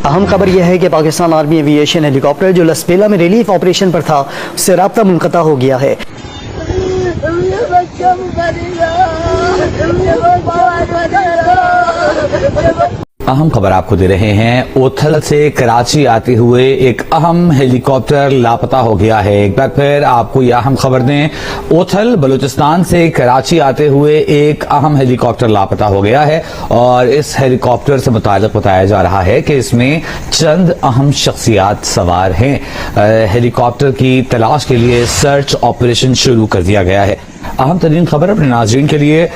اہم خبر یہ ہے کہ پاکستان آرمی ایوییشن ہیلی کاپٹر جو لسبیلا میں ریلیف آپریشن پر تھا اس سے رابطہ منقطع ہو گیا ہے۔ اہم خبر آپ کو دے رہے ہیں، اوتھل سے کراچی آتے ہوئے ایک اہم ہیلی کاپٹر لاپتہ ہو گیا ہے۔ ایک بار پھر آپ کو یہ اہم خبر دیں، اوتھل بلوچستان سے کراچی آتے ہوئے ایک اہم ہیلی کاپٹر لاپتہ ہو گیا ہے، اور اس ہیلی کاپٹر سے متعلق بتایا جا رہا ہے کہ اس میں چند اہم شخصیات سوار ہیں۔ ہیلی کاپٹر کی تلاش کے لیے سرچ آپریشن شروع کر دیا گیا ہے۔ اہم ترین خبر اپنے ناظرین کے لیے،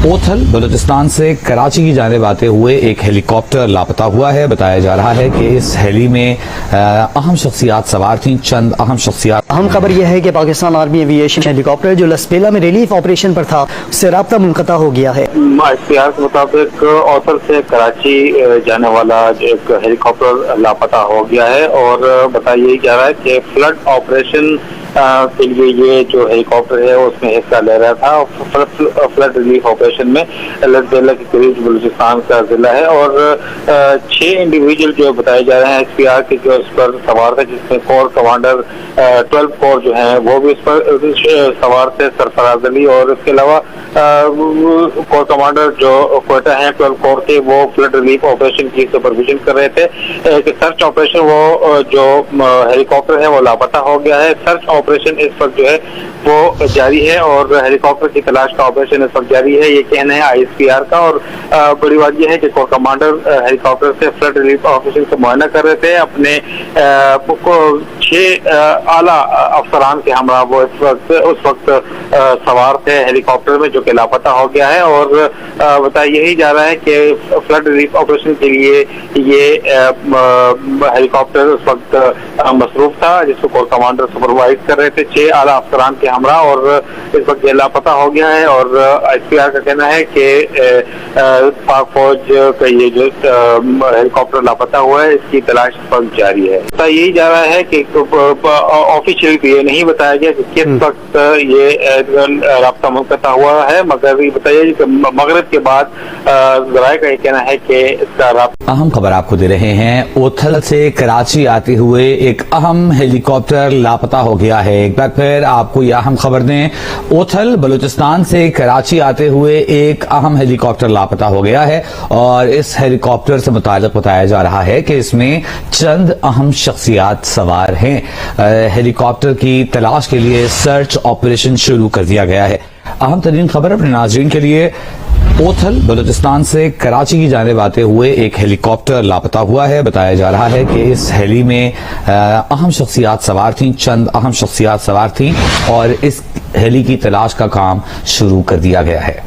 اوتھل بلوچستان سے کراچی کی جانب آتے ہوئے ایک ہیلی کاپٹر لاپتہ ہوا ہے۔ بتایا جا رہا ہے کہ اس ہیلی میں اہم شخصیات سوار تھیں، چند اہم شخصیات۔ اہم خبر یہ ہے کہ پاکستان آرمی ایوییشن ہیلی کاپٹر جو لسبیلا میں ریلیف آپریشن پر تھا اس سے رابطہ منقطع ہو گیا ہے۔ ICR کے مطابق اوتھل سے کراچی جانے والا ایک ہیلی کاپٹر لاپتہ ہو گیا ہے، اور بتایا جا رہا ہے کہ فلڈ آپریشن کے لیے یہ جو ہیلی کاپٹر ہے اس میں حصہ لے رہا تھا۔ فلڈ ریلیف آپریشن میں لسبیلا کے قریب بلوچستان کا ضلع ہے، اور 6 انڈیویجول جو بتائے جا رہے ہیں ICR کے جو اس پر سوار تھے، جس میں کور کمانڈر 12 کور جو ہیں وہ بھی اس پر سوار تھے، سرفراز علی، اور اس کے علاوہ کور کمانڈر جو کوئٹہ ہیں 12 کور کے، وہ فلڈ ریلیف آپریشن کی سپرویژن کر رہے تھے۔ سرچ آپریشن وہ جو ہیلی کاپٹر ہے وہ لاپتہ ہو گیا ہے۔ سرچ آپریشن اس وقت جو ہے وہ جاری ہے، اور ہیلی کاپٹر کی تلاش کا آپریشن اس وقت جاری ہے، یہ کہنا ہے ICR کا۔ اور بڑی بات یہ ہے کہ کور کمانڈر ہیلی کاپٹر سے فلڈ ریلیف آپریشن کا معائنہ کر رہے تھے، اپنے 6 اعلیٰ افسران کے ہمراہ وہ اس وقت سوار تھے ہیلی کاپٹر میں، جو کہ لاپتہ ہو گیا ہے۔ اور بتایا یہی جا رہا ہے کہ فلڈ ریلیف آپریشن کے لیے یہ ہیلی کاپٹر اس وقت مصروف تھا، جس کو کور کمانڈر سپروائز کر رہے تھے 6 اعلیٰ افسران کے ہمراہ، اور اس وقت یہ لاپتہ ہو گیا ہے۔ اور ICR کا کہنا ہے کہ پاک فوج کا یہ جو ہیلی کاپٹر لاپتہ ہوا ہے، اس کی تلاش پر جاری ہے۔ یہی جا رہا ہے کہ آفیشیلی یہ نہیں بتایا گیا کہ کس وقت یہ رابطہ منقطع ہوا ہے، مگر یہ بتایا کہ مغرب کے بعد ذرائع کا یہ کہنا ہے کہ اس کا رابطہ۔ اہم خبر آپ کو دے رہے ہیں، اوتھل سے کراچی آتے ہوئے ایک اہم ہیلی کاپٹر لاپتہ ہو گیا ہے۔ ایک بار پھر آپ کو یہ اہم خبر دیں، اوتھل بلوچستان سے کراچی آتے ہوئے ایک اہم ہیلی کاپٹر لاپتہ ہو گیا ہے، اور اس ہیلی کاپٹر سے متعلق بتایا جا رہا ہے کہ اس میں چند اہم شخصیات سوار ہیں۔ ہیلی کاپٹر کی تلاش کے لیے سرچ آپریشن شروع کر دیا گیا ہے۔ اہم ترین خبر اپنے ناظرین کے لیے، اوتھل بلوچستان سے کراچی کی جانب آتے ہوئے ایک ہیلی کاپٹر لاپتہ ہوا ہے۔ بتایا جا رہا ہے کہ اس ہیلی میں اہم شخصیات سوار تھیں، چند اہم شخصیات سوار تھیں، اور اس ہیلی کی تلاش کا کام شروع کر دیا گیا ہے۔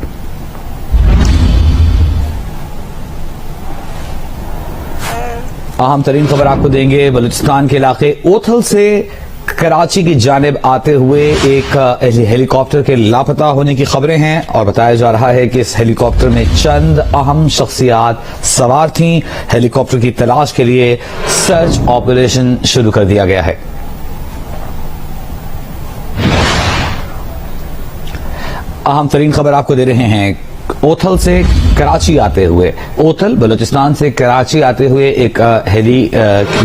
اہم ترین خبر آپ کو دیں گے، بلوچستان کے علاقے اوتھل سے کراچی کی جانب آتے ہوئے ایک ہیلی کاپٹر کے لاپتہ ہونے کی خبریں ہیں، اور بتایا جا رہا ہے کہ اس ہیلی کاپٹر میں چند اہم شخصیات سوار تھیں۔ ہیلی کاپٹر کی تلاش کے لیے سرچ آپریشن شروع کر دیا گیا ہے۔ اہم ترین خبر آپ کو دے رہے ہیں، اوتھل سے کراچی آتے ہوئے، اوتھل بلوچستان سے کراچی آتے ہوئے ایک ہیلی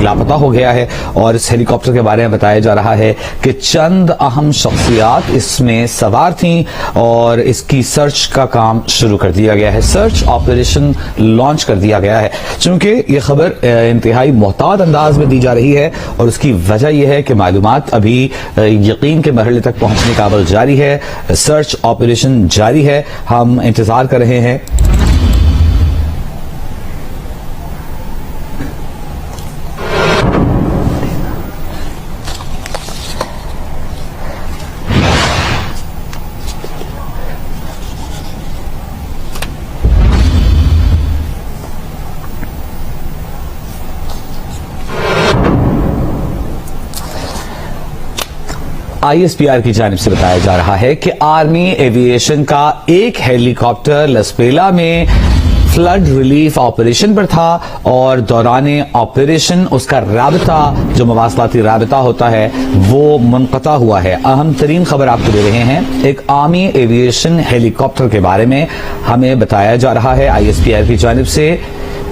لاپتہ ہو گیا ہے، اور اس ہیلی کاپٹر کے بارے میں بتایا جا رہا ہے کہ چند اہم شخصیات اس میں سوار تھیں، اور اس کی سرچ کا کام شروع کر دیا گیا ہے، سرچ آپریشن لانچ کر دیا گیا ہے۔ چونکہ یہ خبر انتہائی محتاط انداز میں دی جا رہی ہے، اور اس کی وجہ یہ ہے کہ معلومات ابھی یقین کے مرحلے تک پہنچنے کا عمل جاری ہے، سرچ آپریشن جاری ہے، ہم انتظار کر رہے ہیں۔ ISPR کی جانب سے بتایا جا رہا ہے کہ آرمی ایوییشن کا ایک ہیلی کاپٹر لسبیلا میں فلڈ ریلیف آپریشن پر تھا، اور دوران آپریشن اس کا رابطہ جو مواصلاتی رابطہ ہوتا ہے وہ منقطع ہوا ہے۔ اہم ترین خبر آپ کو دے رہے ہیں، ایک آرمی ایوییشن ہیلی کاپٹر کے بارے میں ہمیں بتایا جا رہا ہے ISPR کی جانب سے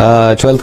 12th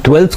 12th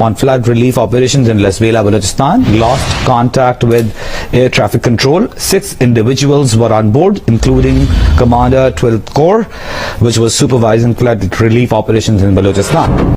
on flood relief operations in Lasbela, Balochistan, lost contact with air traffic control. 6 individuals were on board, including Commander 12th Corps, which was supervising flood relief operations in Balochistan.